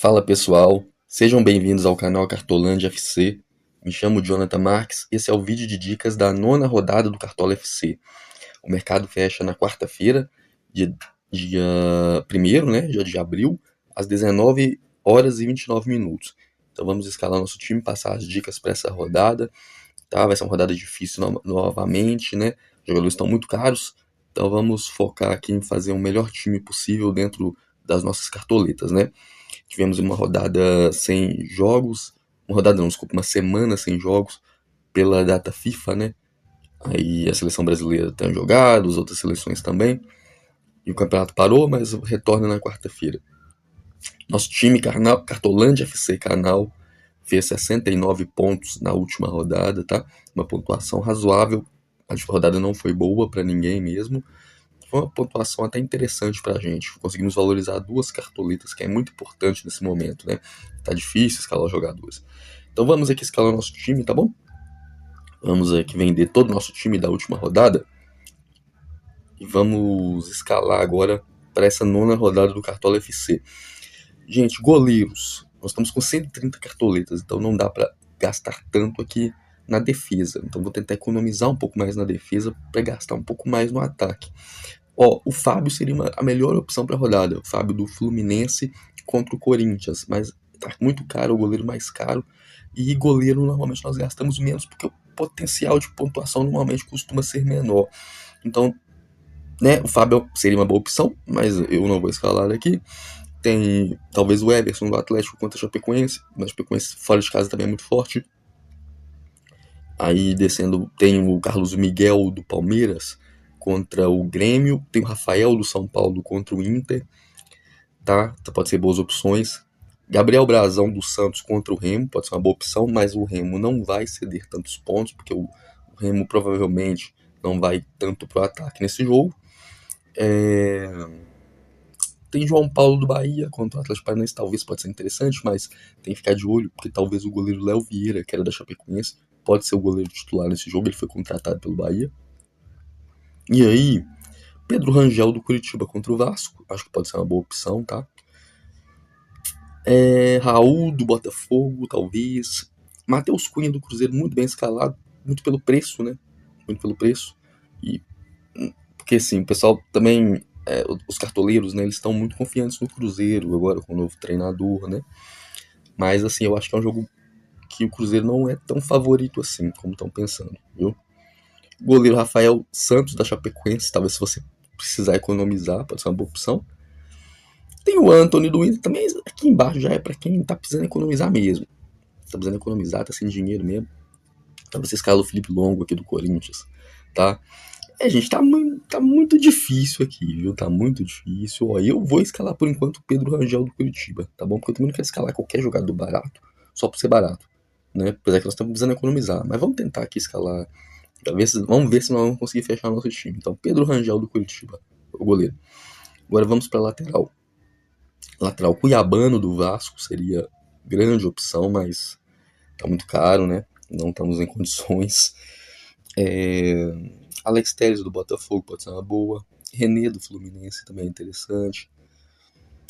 Fala pessoal, sejam bem-vindos ao canal Cartolândia FC. Me chamo Jonathan Marques, esse é o vídeo de dicas da nona rodada do Cartola FC. O mercado fecha na quarta-feira, dia 1º, né, dia de abril, às 19 horas e 29 minutos. Então vamos escalar nosso time, passar as dicas para essa rodada, tá? Vai ser uma rodada difícil novamente, né? Os jogadores estão muito caros, então vamos focar aqui em fazer o melhor time possível dentro das nossas cartoletas, né? Tivemos uma rodada sem jogos, uma rodada não, desculpa, uma semana sem jogos pela data FIFA, né? Aí a seleção brasileira tem jogado, as outras seleções também. E o campeonato parou, mas retorna na quarta-feira. Nosso time, Cartolândia FC Canal, fez 69 pontos na última rodada, tá? Uma pontuação razoável. A rodada não foi boa para ninguém mesmo. Foi uma pontuação até interessante pra gente. Conseguimos valorizar duas cartoletas, que é muito importante nesse momento, né? Tá difícil escalar jogadores. Então vamos aqui escalar nosso time, tá bom? Vamos aqui vender todo o nosso time da última rodada. E vamos escalar agora para essa nona rodada do Cartola FC. Gente, goleiros. Nós estamos com 130 cartoletas, então não dá para gastar tanto aqui na defesa. Então vou tentar economizar um pouco mais na defesa para gastar um pouco mais no ataque. O Fábio seria a melhor opção para a rodada. O Fábio do Fluminense contra o Corinthians. Mas tá muito caro, o goleiro mais caro. E goleiro normalmente nós gastamos menos, porque o potencial de pontuação normalmente costuma ser menor. Então, né, o Fábio seria uma boa opção, mas eu não vou escalar aqui. Tem talvez o Everson do Atlético contra a Chapecoense, mas a Chapecoense fora de casa também é muito forte. Aí descendo tem o Carlos Miguel do Palmeiras contra o Grêmio, tem o Rafael do São Paulo contra o Inter, tá? Pode ser boas opções. Gabriel Brazão do Santos contra o Remo, pode ser uma boa opção, mas o Remo não vai ceder tantos pontos, porque o Remo provavelmente não vai tanto pro ataque nesse jogo. Tem João Paulo do Bahia contra o Atlético Paranaense, talvez pode ser interessante, mas tem que ficar de olho, porque talvez o goleiro Léo Vieira, que era da Chapecoense, pode ser o goleiro titular nesse jogo, ele foi contratado pelo Bahia. E aí, Pedro Rangel do Curitiba contra o Vasco, acho que pode ser uma boa opção, tá? Raul do Botafogo, talvez. Matheus Cunha do Cruzeiro, muito bem escalado, muito pelo preço, né? Muito pelo preço. E porque assim, o pessoal também, os cartoleiros, né, eles estão muito confiantes no Cruzeiro agora com o novo treinador, né? Mas assim, eu acho que é um jogo que o Cruzeiro não é tão favorito assim como estão pensando, viu? Goleiro Rafael Santos da Chapecoense, talvez se você precisar economizar, pode ser uma boa opção. Tem o Anthony do Inter também, aqui embaixo já é para quem tá precisando economizar mesmo. Tá precisando economizar, tá sem dinheiro mesmo. Então você escala o Felipe Longo aqui do Corinthians, tá? Gente, tá muito difícil aqui, viu? Tá muito difícil. Ó, eu vou escalar por enquanto o Pedro Rangel do Curitiba, tá bom? Porque eu também não quero escalar qualquer jogador barato, só por ser barato, né? Apesar que nós estamos precisando economizar. Mas vamos tentar aqui escalar. Vamos ver se nós vamos conseguir fechar o nosso time. Então, Pedro Rangel do Curitiba, o goleiro. Agora vamos para lateral. Lateral Cuiabano do Vasco seria grande opção, mas tá muito caro, né? Não estamos em condições. Alex Telles do Botafogo pode ser uma boa. René do Fluminense também é interessante.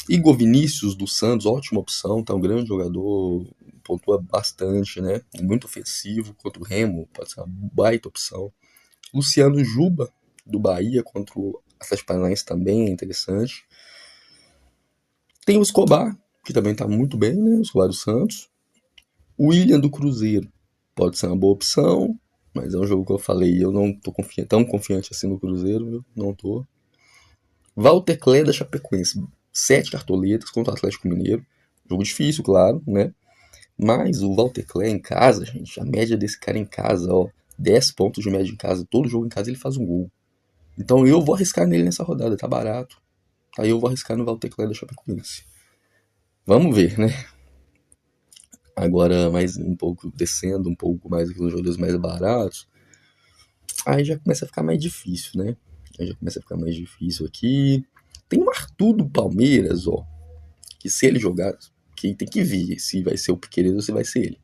Igor Vinícius do Santos, ótima opção, tá um grande jogador, pontua bastante, né? Muito ofensivo contra o Remo, pode ser uma baita opção. Luciano Juba do Bahia contra o Atlético Paranaense também é interessante. Tem o Escobar, que também tá muito bem, né? O Escobar do Santos. O William do Cruzeiro pode ser uma boa opção, mas é um jogo que eu falei, eu não tô tão confiante assim no Cruzeiro, viu? Não tô. Walter Clé da Chapecoense, 7 cartoletas contra o Atlético Mineiro. Jogo difícil, claro, né? Mas o Walter Clé em casa, gente, a média desse cara em casa, ó, 10 pontos de média em casa, todo jogo em casa ele faz um gol. Então eu vou arriscar nele nessa rodada, tá barato. Aí eu vou arriscar no Walter Clé da Chapecoense. Vamos ver, né? Agora, mais um pouco descendo, um pouco mais aqui nos jogadores mais baratos, aí já começa a ficar mais difícil, né? Aí já começa a ficar mais difícil aqui. Tem o Arthur do Palmeiras, ó, que se ele jogar, que tem que ver se vai ser o Piqueires ou se vai ser ele.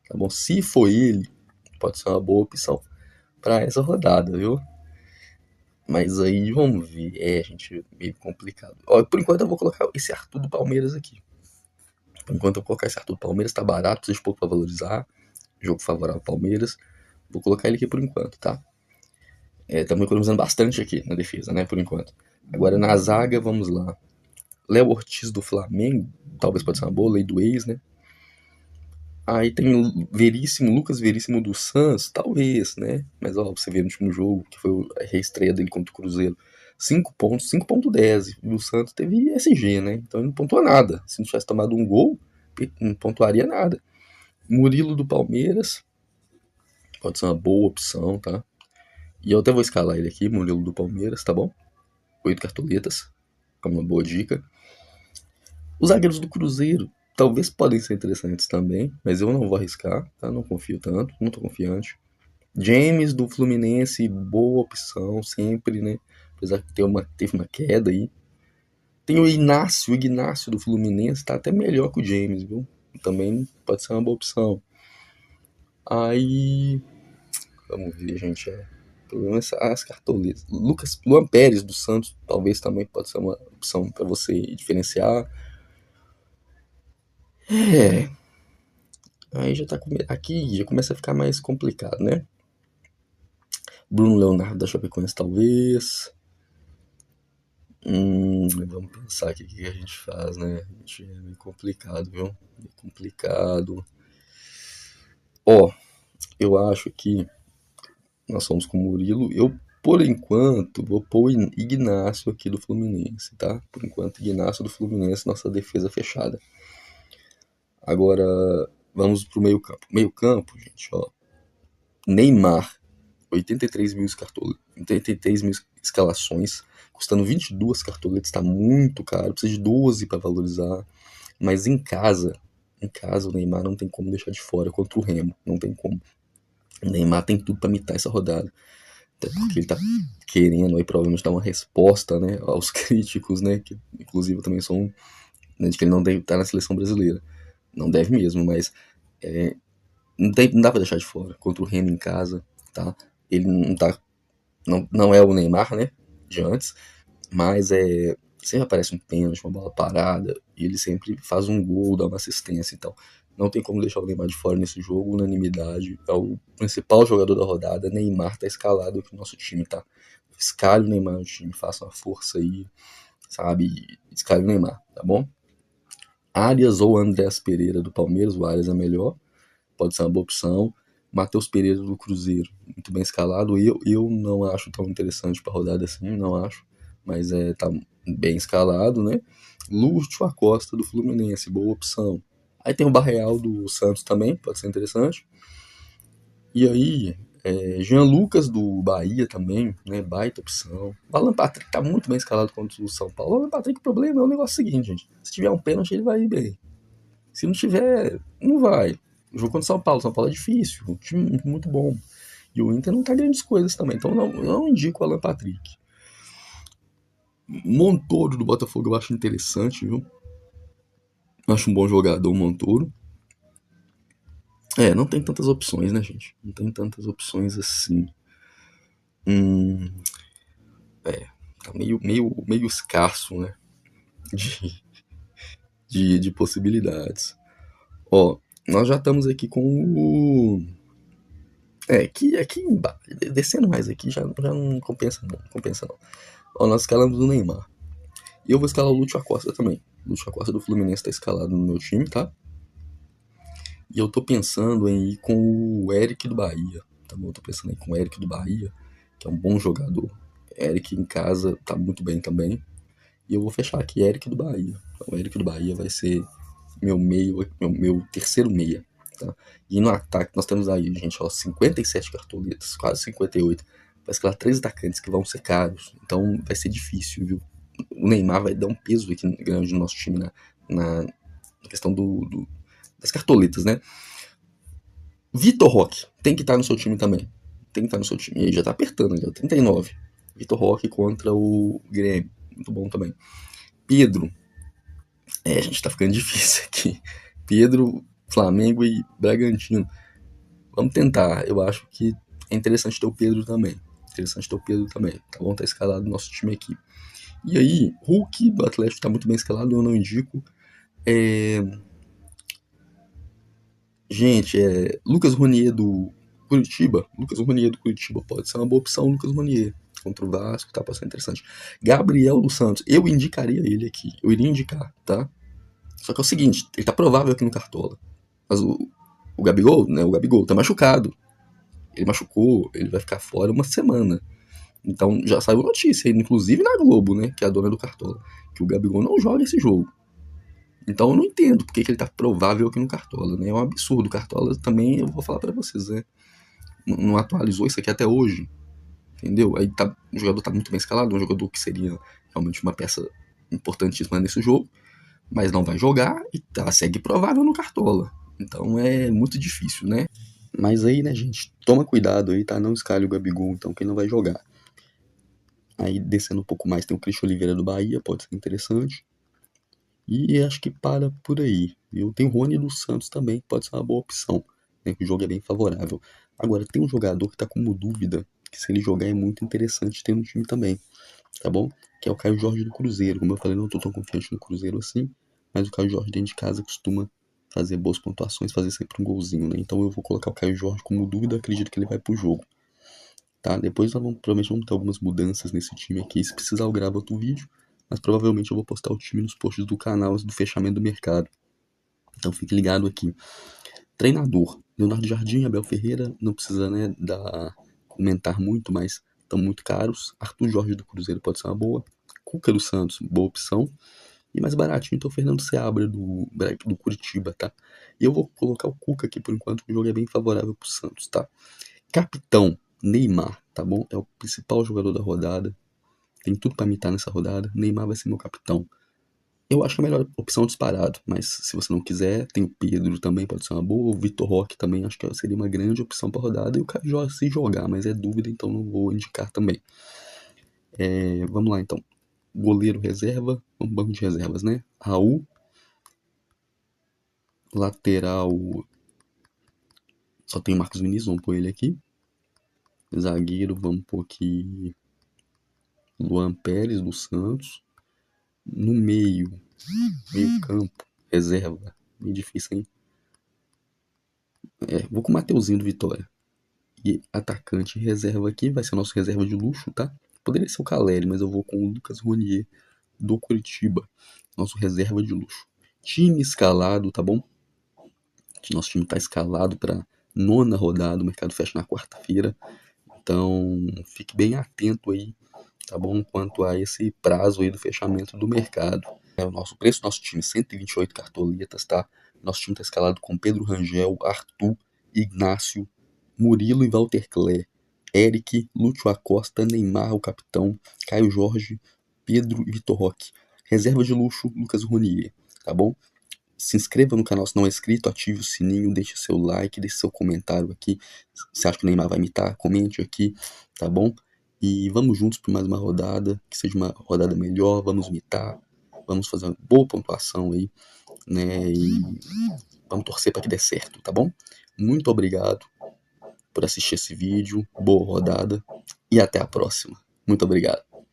Tá bom? Se for ele, pode ser uma boa opção para essa rodada, viu? Mas aí vamos ver. Gente, meio complicado. Ó, por enquanto eu vou colocar esse Arthur do Palmeiras aqui. Por enquanto eu vou colocar esse Arthur do Palmeiras, tá barato, precisa de pouco pra valorizar. Jogo favorável ao Palmeiras. Vou colocar ele aqui por enquanto, tá? Estamos economizando bastante aqui na defesa, né? Por enquanto. Agora na zaga, vamos lá. Léo Ortiz do Flamengo, talvez pode ser uma boa, lei do ex, né? Aí tem Veríssimo, Lucas Veríssimo do Santos, talvez, né? Mas ó, você vê no último jogo, que foi a reestreia dele contra o Cruzeiro, 5 pontos, 5.10. E o Santos teve SG, né? Então ele não pontuou nada. Se não tivesse tomado um gol, não pontuaria nada. Murilo do Palmeiras, pode ser uma boa opção, tá? E eu até vou escalar ele aqui, Murilo do Palmeiras, tá bom? 8 cartoletas, é uma boa dica. Os zagueiros do Cruzeiro talvez podem ser interessantes também, mas eu não vou arriscar, tá? Não confio tanto, não tô confiante. James do Fluminense, boa opção sempre, né? Apesar que teve uma queda aí. Tem o Ignacio do Fluminense, tá até melhor que o James, viu? Também pode ser uma boa opção. Aí, vamos ver, gente. O problema é as cartoletas. Luan Pérez do Santos, talvez também pode ser uma opção para você diferenciar. É, aí já tá aqui já começa a ficar mais complicado, né? Bruno Leonardo da Chapecoense, talvez. Vamos pensar aqui o que a gente faz, né? A gente é meio complicado, viu? Meio complicado. Ó, eu acho que nós somos com o Murilo. Eu, por enquanto, vou pôr o Ignacio aqui do Fluminense, tá? Por enquanto, Ignacio do Fluminense, nossa defesa fechada. Agora, vamos pro meio campo. Meio campo, gente, ó. Neymar, 83 mil, 83 mil escalações, custando 22 cartoletas, tá muito caro, precisa de 12 para valorizar. Mas em casa o Neymar não tem como deixar de fora contra o Remo, não tem como. O Neymar tem tudo para mitar essa rodada. Até porque ele tá querendo aí provavelmente dar uma resposta, né, aos críticos, né, que inclusive também são, né, de que ele não deve estar na seleção brasileira. Não deve mesmo, mas não dá pra deixar de fora. Contra o Remo em casa, tá? Ele não tá. Não é o Neymar, né? De antes. Mas sempre aparece um pênalti, uma bola parada. E ele sempre faz um gol, dá uma assistência e tal. Não tem como deixar o Neymar de fora nesse jogo. Unanimidade. É o principal jogador da rodada. Neymar tá escalado aqui no nosso time, tá? Escalhe o Neymar no time. Faça uma força aí, sabe? Escalhe o Neymar, tá bom? Arias ou Andrés Pereira do Palmeiras. O Arias é melhor. Pode ser uma boa opção. Matheus Pereira do Cruzeiro, muito bem escalado. Eu não acho tão interessante para rodada assim, não acho. Mas tá bem escalado, né? Lúcio Acosta do Fluminense, boa opção. Aí tem o Barreal do Santos também, pode ser interessante. E aí, Jean Lucas do Bahia também, né? Baita opção. O Alan Patrick tá muito bem escalado contra o São Paulo. O Alan Patrick, o problema é o negócio seguinte, gente. Se tiver um pênalti, ele vai ir bem. Se não tiver, não vai. O jogo contra o São Paulo é difícil, um time muito bom. E o Inter não tá grandes coisas também, então não indico o Alan Patrick. Montoro do Botafogo eu acho interessante, viu? Eu acho um bom jogador o Montoro. Não tem tantas opções, né, gente? Não tem tantas opções assim. Tá meio escasso, né? De, de possibilidades. Ó, nós já estamos aqui com o. Aqui descendo mais aqui já não compensa não, compensa não. Ó, nós escalamos o Neymar. E eu vou escalar o Lúcio Acosta também. O Lúcio Acosta do Fluminense tá escalado no meu time, tá? E eu tô pensando em ir com o Eric do Bahia, tá bom? Eu tô pensando em ir com o Eric do Bahia, que é um bom jogador. Eric em casa tá muito bem também. E eu vou fechar aqui Eric do Bahia. Então, o Eric do Bahia vai ser meu terceiro meia, tá? E no ataque nós temos aí, gente, ó, 57 cartoletas, quase 58. Vai escalar 3 atacantes que vão ser caros. Então vai ser difícil, viu? O Neymar vai dar um peso aqui grande no nosso time na questão das cartoletas, né? Vitor Roque tem que estar no seu time também. Tem que estar no seu time. E aí já tá apertando ali, ó, 39. Vitor Roque contra o Grêmio. Muito bom também. Pedro. A gente tá ficando difícil aqui. Pedro, Flamengo e Bragantino. Vamos tentar. Eu acho que é interessante ter o Pedro também. Tá bom? Tá escalado no nosso time aqui. E aí, Hulk do Atlético tá muito bem escalado, eu não indico. Gente, Lucas Ronier do Curitiba. Lucas Ronier do Curitiba pode ser uma boa opção, Lucas Ronier. Contra o Vasco, tá? Pode ser interessante. Gabriel dos Santos, eu indicaria ele aqui. Eu iria indicar, tá? Só que é o seguinte, ele tá provável aqui no Cartola. Mas o Gabigol, né? O Gabigol tá machucado. Ele machucou, ele vai ficar fora uma semana. Então já saiu notícia, inclusive na Globo, né? Que é a dona do Cartola. Que o Gabigol não joga esse jogo. Então eu não entendo porque que ele tá provável aqui no Cartola, né? É um absurdo. O Cartola também, eu vou falar pra vocês, né? Não atualizou isso aqui até hoje. Entendeu? Aí tá, o jogador tá muito bem escalado, um jogador que seria realmente uma peça importantíssima nesse jogo, mas não vai jogar e tá, segue provável no Cartola. Então é muito difícil, né? Mas aí, né, gente, toma cuidado aí, tá? Não escalhe o Gabigol, então, que ele não vai jogar. Aí, descendo um pouco mais, tem o Cristian Oliveira do Bahia, pode ser interessante. E acho que para por aí. Eu tenho o Rony dos Santos também, que pode ser uma boa opção, né? Que o jogo é bem favorável. Agora, tem um jogador que tá como dúvida, que se ele jogar é muito interessante ter no time também, tá bom? Que é o Caio Jorge do Cruzeiro. Como eu falei, não tô tão confiante no Cruzeiro assim, mas o Caio Jorge dentro de casa costuma fazer boas pontuações, fazer sempre um golzinho, né? Então eu vou colocar o Caio Jorge como dúvida, acredito que ele vai pro jogo, tá? Depois nós vamos, provavelmente vamos ter algumas mudanças nesse time aqui, se precisar eu gravo outro vídeo, mas provavelmente eu vou postar o time nos posts do canal do fechamento do mercado. Então fique ligado aqui. Treinador, Leonardo Jardim, Abel Ferreira, não precisa, né, comentar muito, mas estão muito caros. Arthur Jorge do Cruzeiro pode ser uma boa. Cuca do Santos, boa opção. E mais baratinho, então, Fernando Seabra do Curitiba, tá? E eu vou colocar o Cuca aqui por enquanto, que o jogo é bem favorável pro Santos, tá? Capitão, Neymar, tá bom? É o principal jogador da rodada. Tem tudo pra mitar nessa rodada. Neymar vai ser meu capitão. Eu acho que é a melhor opção disparado, mas se você não quiser, tem o Pedro também, pode ser uma boa. O Vitor Roque também acho que seria uma grande opção pra rodada. E o Caio se jogar, mas é dúvida, então não vou indicar também. Vamos lá então. Goleiro reserva, um banco de reservas, né? Raul, lateral, só tem o Marcos Vinícius, vamos pôr ele aqui. Zagueiro, vamos pôr aqui Luan Pérez do Santos. No meio campo, reserva, bem difícil, hein? Vou com o Mateuzinho do Vitória. E atacante reserva aqui, vai ser o nosso reserva de luxo, tá? Poderia ser o Caleri, mas eu vou com o Lucas Ronier do Curitiba, nosso reserva de luxo. Time escalado, tá bom? Nosso time tá escalado para nona rodada, o mercado fecha na quarta-feira. Então, fique bem atento aí, tá bom? Quanto a esse prazo aí do fechamento do mercado. O nosso preço do nosso time, 128 cartoletas, tá? Nosso time tá escalado com Pedro Rangel, Arthur, Ignácio, Murilo e Walter Clé, Eric, Lúcio Acosta, Neymar, o capitão, Caio Jorge, Pedro e Vitor Roque. Reserva de luxo, Lucas Ronier, tá bom? Se inscreva no canal se não é inscrito, ative o sininho, deixe seu like, deixe seu comentário aqui. Se acha que o Neymar vai imitar, comente aqui, tá bom? E vamos juntos para mais uma rodada, que seja uma rodada melhor, vamos imitar, vamos fazer uma boa pontuação aí, né? E vamos torcer para que dê certo, tá bom? Muito obrigado por assistir esse vídeo, boa rodada e até a próxima. Muito obrigado.